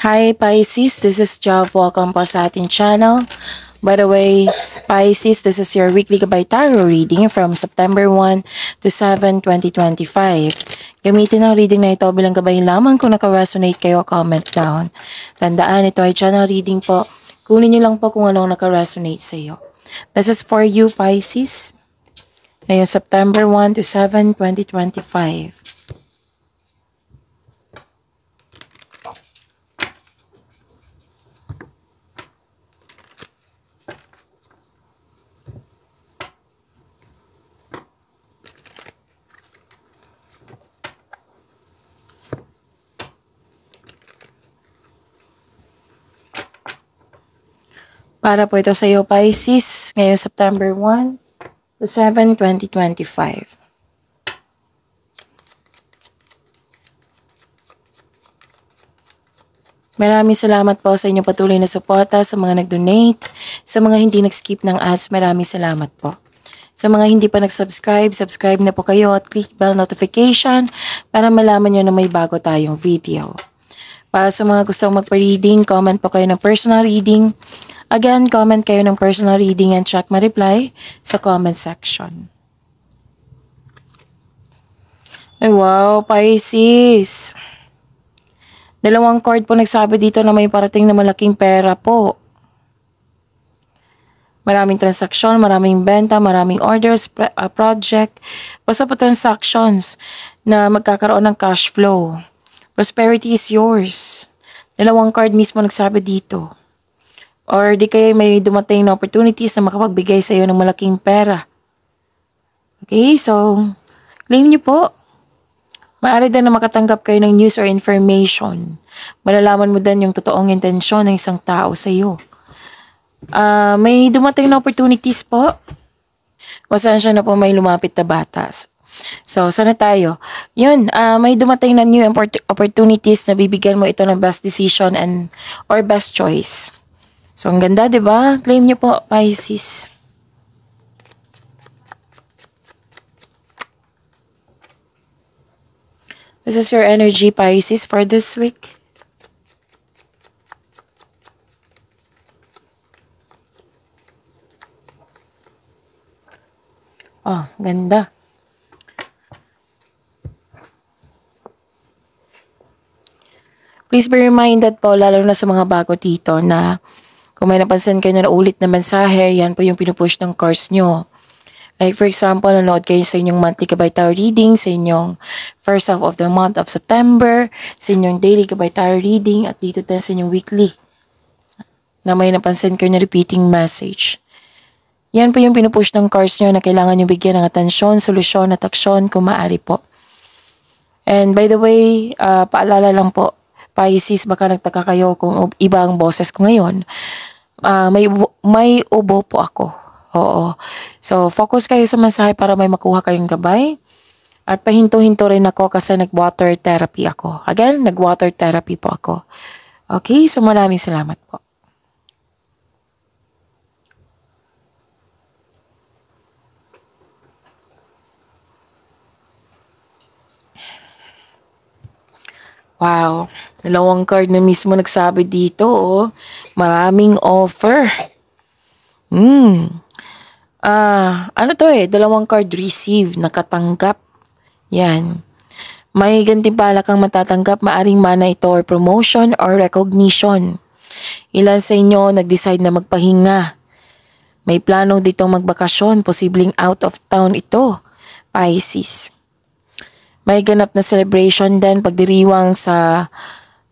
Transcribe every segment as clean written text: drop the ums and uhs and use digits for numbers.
Hi Pisces, this is Jav. Welcome po sa ating channel. By the way, Pisces, this is your weekly gabay tarot reading from September 1 to 7, 2025. Gamitin ang reading na ito bilang gabay lamang. Kung naka-resonate kayo, comment down. Tandaan, ito ay channel reading po. Kunin nyo lang po kung anong naka-resonate sa iyo. This is for you, Pisces. Ngayon, September 1 to 7, 2025. Para po ito sa iyo, Pisces, ngayong September 1 to 7, 2025. Maraming salamat po sa inyong patuloy na suporta, sa mga nag-donate, sa mga hindi nag-skip ng ads, maraming salamat po. Sa mga hindi pa nag-subscribe, subscribe na po kayo at click bell notification para malaman nyo na may bago tayong video. Para sa mga gustong magpa-reading, comment po kayo ng personal reading. Again, comment kayo ng personal reading and check my reply sa comment section. Ay wow, Pisces! Dalawang card po nagsabi dito na may parating na malaking pera po. Maraming transaksyon, maraming benta, maraming orders, project. Basta po transactions na magkakaroon ng cash flow. Prosperity is yours. Dalawang card mismo nagsabi dito. Or di kayo may dumating na opportunities na makapagbigay sa iyo ng malaking pera. Okay, so claim niyo po. Maaari din na makatanggap kayo ng news or information. Malalaman mo din yung totoong intensyon ng isang tao sa iyo. May dumating na opportunities po. Pasensya na po may lumapit na batas. So, sana tayo. Yun, may dumating na new opportunities na bibigyan mo ito ng best decision or best choice. So, ang ganda, di ba? Claim niyo po, Pisces. This is your energy, Pisces, for this week. Oh, ganda. Please be reminded po, lalo na sa mga bago dito, na kung may napansin kayo na ulit na mensahe, yan po yung pinupush ng cards nyo. Like for example, nanood kayo sa inyong monthly gabay tarot reading, sa inyong first half of the month of September, sa inyong daily gabay tarot reading, at dito din sa inyong weekly, na may napansin kayo na repeating message. Yan po yung pinupush ng cards nyo na kailangan nyo bigyan ng atensyon, solusyon at aksyon kung maaari po. And by the way, paalala lang po, Pisces, baka nagtaka kayo kung iba ang boses ko ngayon. May ubo po ako. Oo. So, focus kayo sa mensahe para may makuha kayong gabay. At pahinto-hinto rin ako kasi nag-water therapy ako. Again, nag-water therapy po ako. Okay, so maraming salamat po. Wow, dalawang card na mismo nagsabi dito, oh. Maraming offer. Ano to dalawang card receive, nakatanggap. Yan. May gantimpala kang matatanggap, maaring mana ito or promotion or recognition. Ilan sa inyo nag-decide na magpahinga. May plano dito magbakasyon, posibleng out of town ito, Pisces. May ganap na celebration din, pagdiriwang sa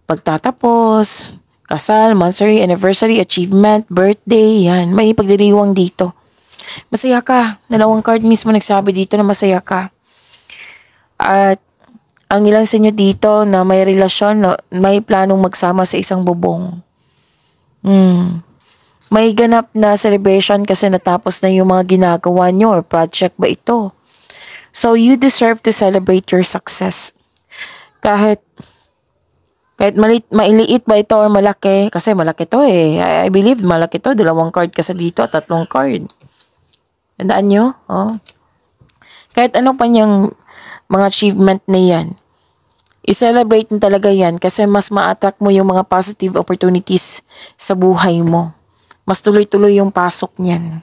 pagtatapos, kasal, monthsary, anniversary, achievement, birthday, yan. May pagdiriwang dito. Masaya ka. Dalawang card mismo nagsabi dito na masaya ka. At ang ilan sa inyo dito na may relasyon, may planong magsama sa isang bubong. May ganap na celebration kasi natapos na yung mga ginagawa nyo or project ba ito. So, you deserve to celebrate your success. Kahit mailiit ba ito or malaki, kasi malaki to I believe malaki to, dalawang card kasi dito at tatlong card. Tandaan nyo? Oh. Kahit ano pa niyang mga achievement na yan, I-celebrate mo talaga yan kasi mas ma-attract mo yung mga positive opportunities sa buhay mo. Mas tuloy-tuloy yung pasok niyan.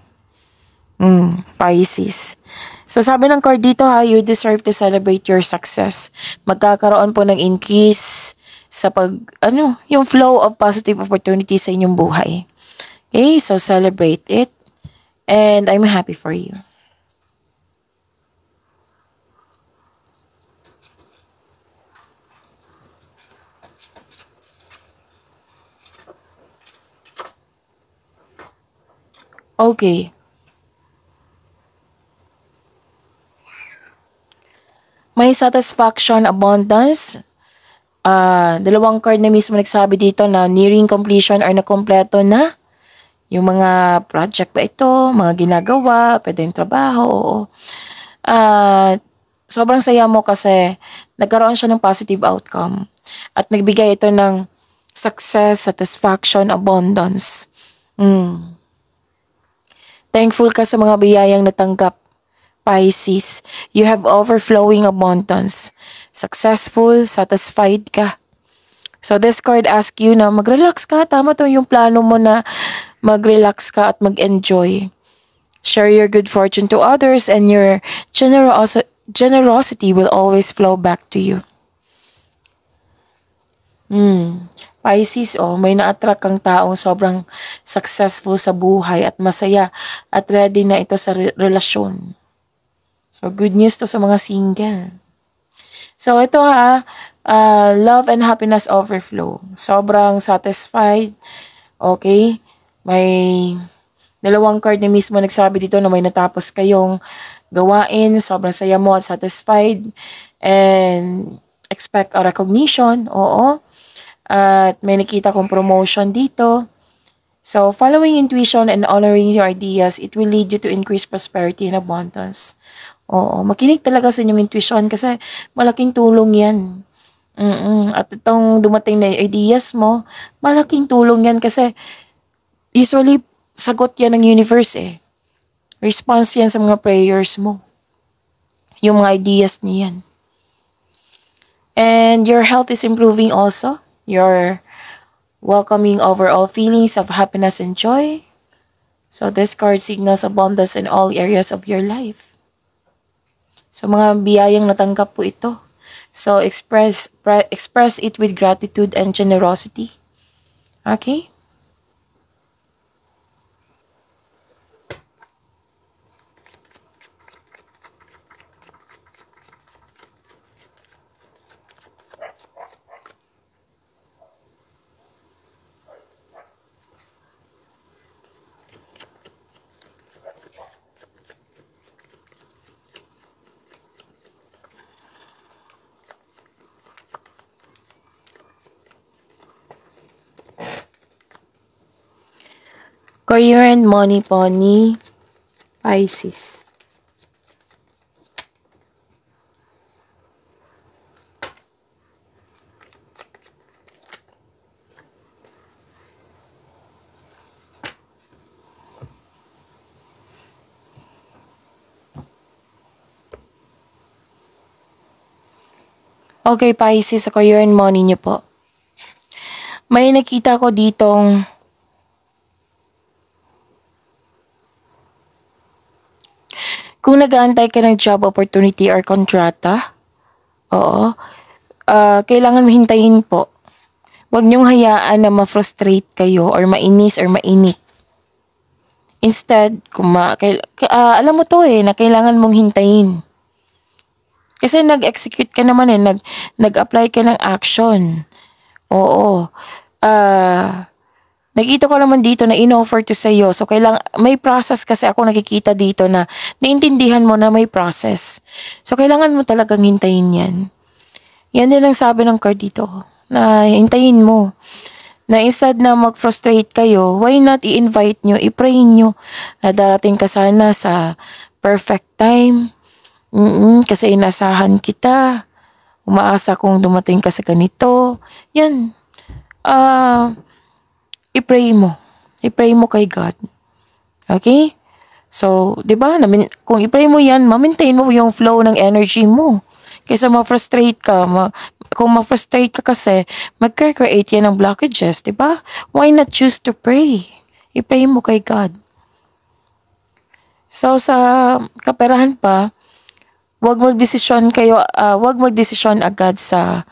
Pisces. So sabi ng card dito ha, you deserve to celebrate your success. Magkakaroon po ng increase sa yung flow of positive opportunities sa inyong buhay. Okay, so celebrate it. And I'm happy for you. Okay. May satisfaction, abundance. Dalawang card na mismo nagsabi dito na nearing completion or nakompleto na yung mga project ba ito, mga ginagawa, pwede yung trabaho, oo. Sobrang saya mo kasi nagkaroon siya ng positive outcome at nagbigay ito ng success, satisfaction, abundance. Thankful ka sa mga biyayang natanggap, Pisces. You have overflowing abundance. Successful, satisfied ka. So this card asks you na mag-relax ka. Tama to yung plano mo na mag-relax ka at mag-enjoy. Share your good fortune to others and your generosity will always flow back to you. Pisces, may na-attract kang taong sobrang successful sa buhay at masaya at ready na ito sa relasyon. So, good news to sa mga single. So, ito love and happiness overflow. Sobrang satisfied. Okay? May dalawang card na mismo nagsabi dito na may natapos kayong gawain. Sobrang saya mo at satisfied. And expect a recognition. Oo. At may nakita kong promotion dito. So, following intuition and honoring your ideas, it will lead you to increase prosperity and abundance. Oo, makinig talaga sa inyong intuition kasi malaking tulong yan. At itong dumating na ideas mo, malaking tulong yan kasi usually sagot yan ng universe Response yan sa mga prayers mo. Yung mga ideas niyan. And your health is improving also. You're welcoming overall feelings of happiness and joy. So this card signals abundance in all areas of your life. So mga biyayang natanggap po ito. So express it with gratitude and generosity. Okay? Coherent money pony, Pisces. Okay, Pisces, sa coherent money niyo po. May nakita ko ditong kung nag-aantay ka ng job opportunity or kontrata, kailangan hintayin po. Huwag niyong hayaan na ma-frustrate kayo or mainis or mainit. Instead, alam mo to na kailangan mong hintayin. Kasi nag-execute ka naman nag-apply ka ng action. Oo. Nakita ko naman dito na in-offer to sa'yo. So, may process kasi ako nakikita dito na naintindihan mo na may process. So, kailangan mo talagang hintayin yan. Yan din ang sabi ng card dito. Na hintayin mo. Na instead na mag-frustrate kayo, why not i-invite nyo, i-pray nyo na darating ka sana sa perfect time. Kasi inasahan kita. Umaasa kong dumating ka sa ganito. Yan. I-pray mo. I-pray mo kay God. Okay? So, di ba? Kung i-pray mo yan, ma-maintain mo yung flow ng energy mo. Kaysa ma-frustrate ka, kung ma-frustrate ka kasi, mag-create yan ng blockages, di ba? Why not choose to pray? I-pray mo kay God. So, sa kaperahan pa, wag magdesisyon agad sa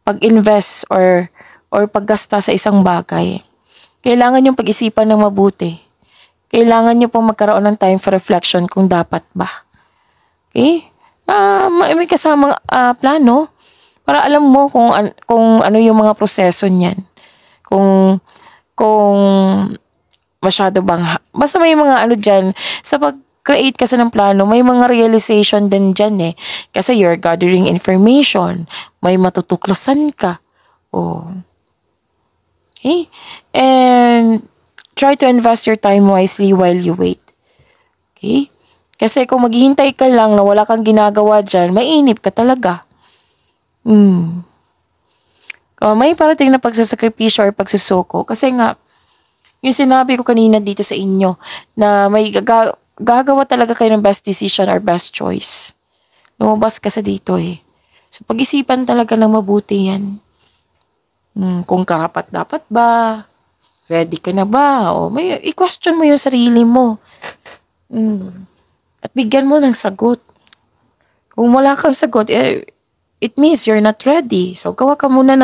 pag-invest or paggasta sa isang bagay. Kailangan yung pag-isipan ng mabuti. Kailangan nyo pong magkaroon ng time for reflection kung dapat ba. Okay? May kasamang plano para alam mo kung ano yung mga proseso niyan. Kung masyado bang, basta may mga ano dyan, sa pag-create kasi ng plano, may mga realization din dyan eh. Kasi you're gathering information, may matutuklasan ka. Oh. Okay? And try to invest your time wisely while you wait. Okay? Kasi kung maghihintay ka lang na wala kang ginagawa dyan, mainip ka talaga. May parating na pagsasakripisyo or pagsusuko. Kasi nga, yung sinabi ko kanina dito sa inyo, na may gagawa talaga kayo ng best decision or best choice. Lumabas kasi dito eh. So pag-isipan talaga ng mabuti yan. Kung karapat-dapat ba? Ready ka na ba? O i-question mo yung sarili mo. At bigyan mo ng sagot. Kung wala kang sagot, it means you're not ready. So, gawa ka muna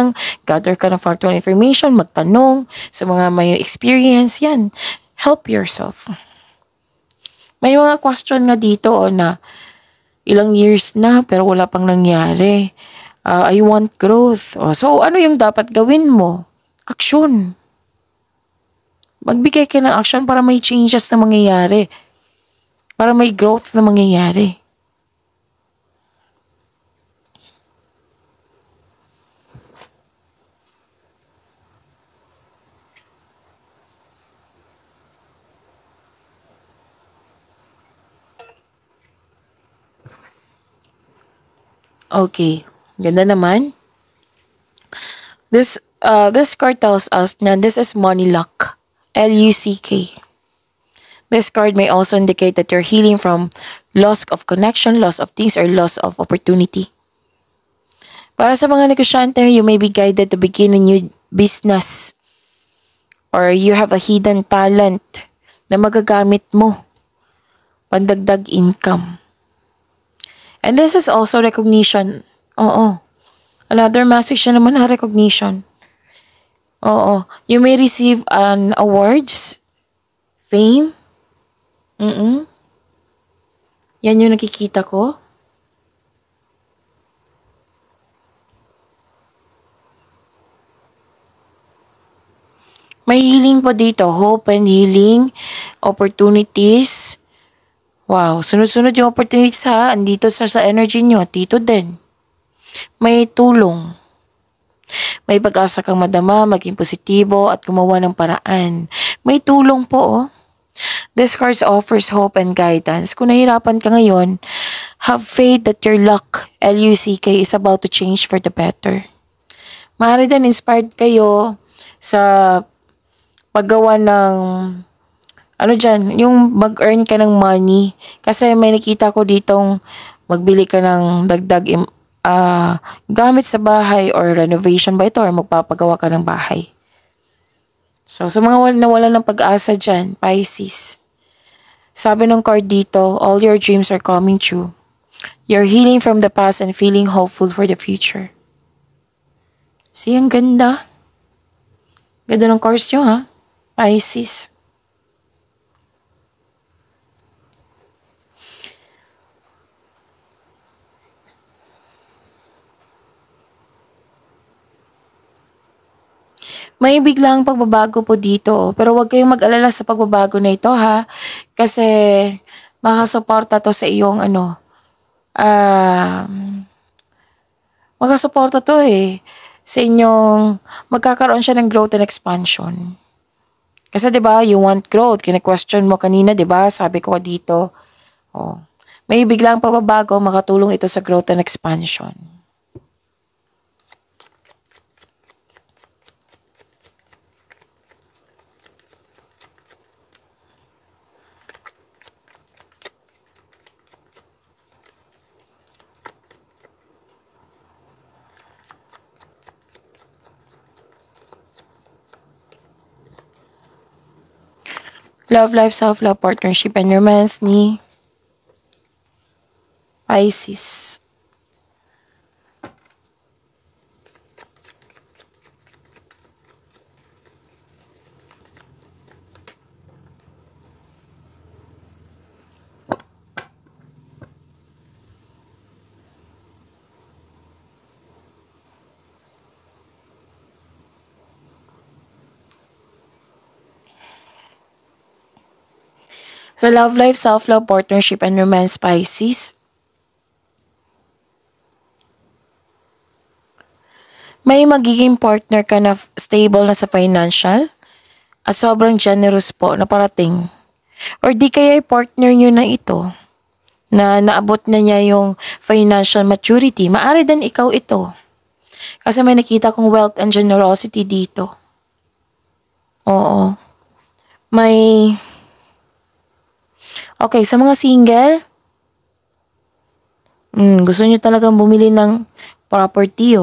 gather ka ng factual information, magtanong sa mga may experience, yan. Help yourself. May mga question nga dito na ilang years na pero wala pang nangyari. I want growth. So, ano yung dapat gawin mo? Action. Magbigay ka ng action para may changes na mangyayari. Para may growth na mangyayari. Okay. Ganda naman. This card tells us na this is money luck. L-U-C-K. This card may also indicate that you're healing from loss of connection, loss of things, or loss of opportunity. Para sa mga negosyante, you may be guided to begin a new business. Or you have a hidden talent na magagamit mo. Pandagdag income. And this is also recognition. Oo. Another message na naman na recognition. Oo. You may receive an awards, fame. Yan yung nakikita ko. May healing po dito. Hope and healing. Opportunities. Wow. Sunod-sunod yung opportunities ha. Andito sa energy nyo. Dito din. May tulong. May pag-asa kang madama, maging positibo at gumawa ng paraan. May tulong po oh. This card offers hope and guidance. Kung nahirapan ka ngayon, have faith that your luck, L-U-C-K, is about to change for the better. Maaari din inspired kayo sa paggawa ng, yung mag-earn ka ng money. Kasi may nakita ko ditong magbili ka ng dagdag gamit sa bahay or renovation ba ito or magpapagawa ka ng bahay. So, sa mga nawalan ng pag-asa dyan, Pisces, sabi ng card dito, all your dreams are coming true. You're healing from the past and feeling hopeful for the future. See, ang ganda. Ganda ng cards nyo ha, Pisces. May biglang pagbabago po dito. Pero huwag kayong mag-alala sa pagbabago na ito ha. Kasi makasuporta to sa iyong makasuporta to sa inyong magkakaroon siya ng growth and expansion. Kasi 'di ba, you want growth. Kine-question mo kanina, 'di ba? Sabi ko dito. May biglang pagbabago, makatulong ito sa growth and expansion. Love life, self-love, partnership, and romance ni Pisces. Sa love life, self-love, partnership, and romance, Pisces, may magiging partner ka na stable na sa financial at sobrang generous po na parating. Or di kaya partner nyo na ito na naabot na niya yung financial maturity. Maari din ikaw ito. Kasi may nakita kong wealth and generosity dito. Oo. May... Okay, sa mga single, gusto nyo talagang bumili ng property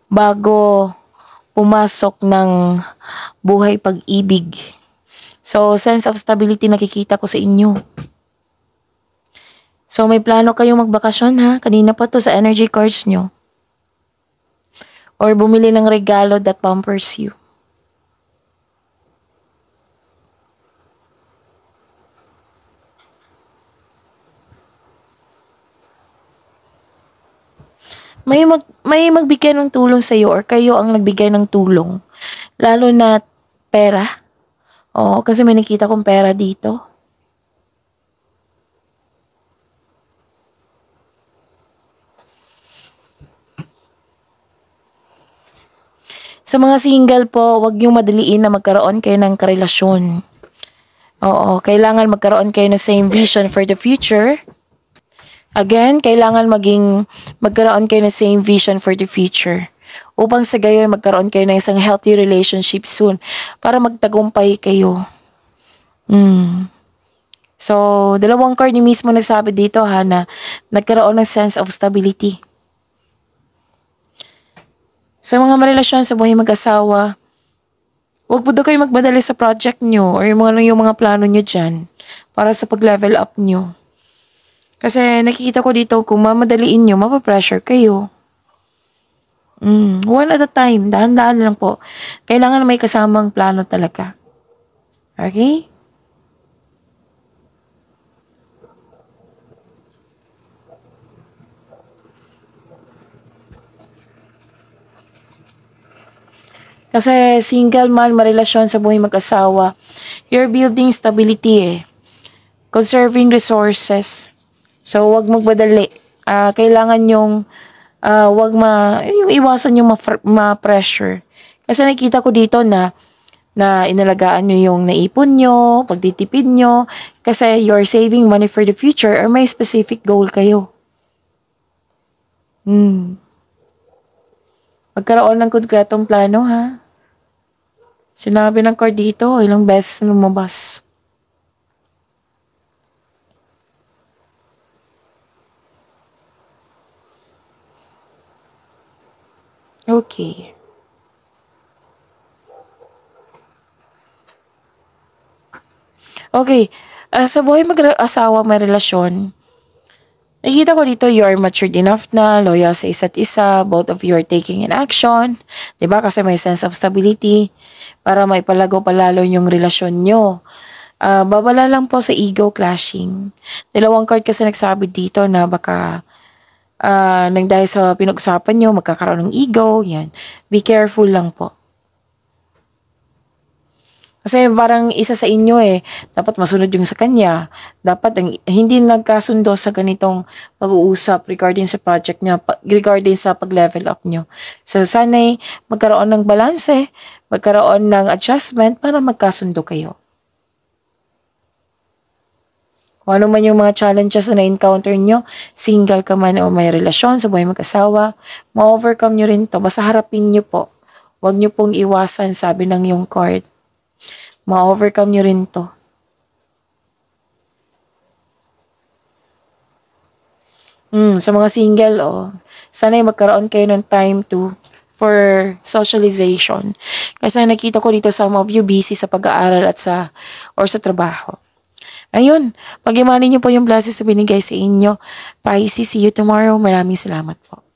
bago pumasok ng buhay pag-ibig. So, sense of stability nakikita ko sa inyo. So, may plano kayong magbakasyon ha? Kanina pa to sa energy cards nyo. Or bumili ng regalo that pampers you. May magbigay ng tulong sa iyo or kayo ang nagbigay ng tulong. Lalo na pera. Oo, kasi may nakita kong pera dito. Sa mga single po, wag niyong madaliin na magkaroon kayo ng karelasyon. Oo, kailangan magkaroon kayo ng same vision for the future. Again, kailangan magkaroon kayo ng same vision for the future. Upang sa gayon magkaroon kayo ng isang healthy relationship soon para magtagumpay kayo. So, dalawang card ni mismo nagsabi dito ha na nagkaroon ng sense of stability. Sa mga marelasyon sa buhay mag-asawa, huwag po daw kayo magmadali sa project nyo or yung mga plano nyo dyan para sa pag-level up nyo. Kasi nakikita ko dito kung mamadaliin nyo, mapapressure kayo. One at a time, dahan-dahan lang po. Kailangan may kasamang plano talaga. Okay? Kasi single man, marelasyon sa buhay mag-asawa, you're building stability conserving resources. So, wag magmadali. Kailangan yung yung iwasan yung ma-pressure. Kasi nakita ko dito na inalagaan nyo yung naipon nyo, pagtitipid nyo, kasi you're saving money for the future or may specific goal kayo. Magkaroon ng konkretong plano ha. Sinabi ng card dito, ilang beses na lumabas. Okay. Okay. Sa buhay mag-asawa, may relasyon, nakikita ko dito, you are matured enough na, loyal sa isa't isa, both of you are taking an action. Diba? Kasi may sense of stability para may palago palalo yung relasyon nyo. Babala lang po sa ego clashing. Dalawang card kasi nagsabi dito na baka nang dahil sa pinag-usapan nyo, magkakaroon ng ego, yan. Be careful lang po. Kasi parang isa sa inyo dapat masunod yung sa kanya. Dapat hindi nagkasundo sa ganitong pag-uusap regarding sa project niya, regarding sa pag-level up nyo. So sana'y magkaroon ng balanse, magkaroon ng adjustment para magkasundo kayo. Kung ano man yung mga challenges na na-encounter nyo, single ka man o may relasyon sa buhay mag-asawa, ma-overcome nyo rin to. Basta harapin nyo po. Huwag nyo pong iwasan, sabi ng yung card. Ma-overcome nyo rin to. Sa mga single, sana'y magkaroon kayo ng time to for socialization. Kasi nakita ko dito some of you busy sa pag-aaral at sa trabaho. Ayun, pag-imanin niyo po yung blessings na binigay sa inyo. Pisces, see you tomorrow. Maraming salamat po.